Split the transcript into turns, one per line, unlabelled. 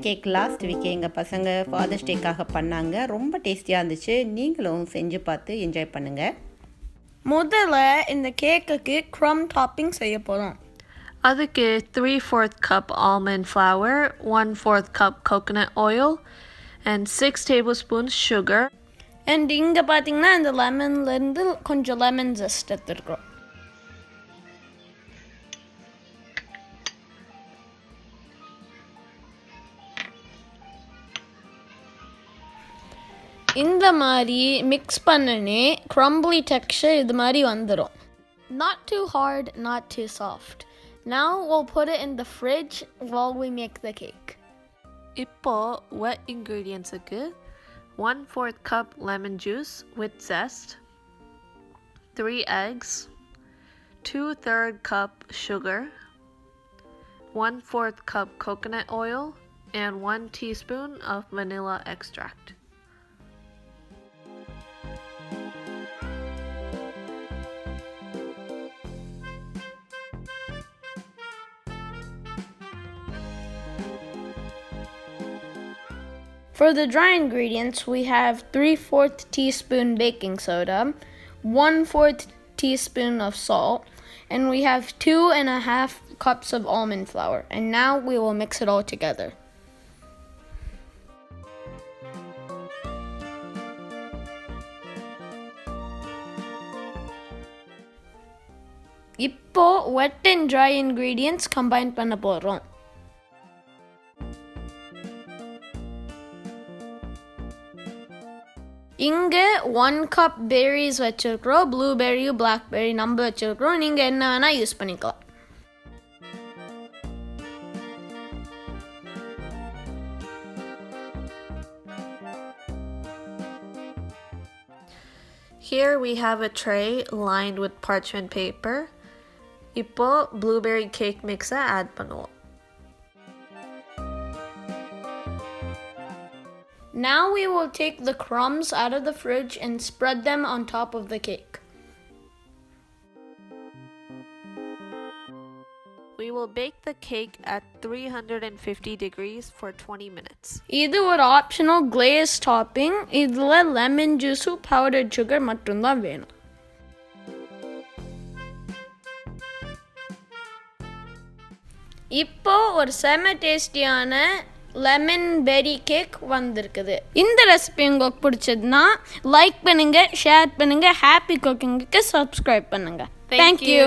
Cake last week எங்கள் பசங்க fathers டேக்காக பண்ணாங்க. ரொம்ப டேஸ்டியாக இருந்துச்சு. நீங்களும் செஞ்சு பார்த்து என்ஜாய் பண்ணுங்கள்.
முதல்ல இந்த கேக்குக்கு க்ரம் டாப்பிங் செய்ய போகிறோம்.
அதுக்கு 3/4 cup almond flour, 1/4 cup coconut oil, and 6 tablespoons sugar.
And இங்கே பார்த்தீங்கன்னா இந்த லெமன்லேருந்து கொஞ்சம் லெமன் ஜஸ்ட் எடுத்துருக்குறோம். இந்த மாதிரி மிக்ஸ் பண்ணனே க்ரம்பிளி டெக்ஸ்சர் இது மாதிரி வந்துடும். Not too hard, not too soft. Now we'll put it in the fridge while we make the cake.
இப்போ wet ingredientsக்கு 1/4 cup lemon juice with zest, 3 eggs, 2/3 cup sugar, 1/4 cup coconut oil, and 1 teaspoon of vanilla extract.
For the dry ingredients, we have 3/4 teaspoon baking soda, 1/4 teaspoon of salt, and we have 2.5 cups of almond flour. And now we will mix it all together. இப்போ wet and dry ingredients combine பண்ண போறோம். இங்கே 1 cup Ferris வச்சுருக்குறோம். Blueberry, blackberry நம்ம வச்சுருக்குறோம். நீங்கள் என்ன வேணால் யூஸ் பண்ணிக்கலாம்.
Here we have a tray lined with parchment paper. இப்போ blueberry cake mix-ஐ add பண்ணுவோம்.
Now we will take the crumbs out of the fridge and spread them on top of the cake.
We will bake the cake at 350 degrees for 20 minutes.
இது ஒரு optional glaze topping. இதில் lemon juice, powdered sugar மட்டும்தான் வேணும். இப்போ ஒரு செம டேஸ்டியான lemon berry cake வந்திருக்குது. இந்த ரெசிபி உங்களுக்கு பிடிச்சதுன்னா லைக் பண்ணுங்க, ஷேர் பண்ணுங்க, ஹாப்பி குக்கிங்க்கு சப்ஸ்கிரைப் பண்ணுங்க. Thank you.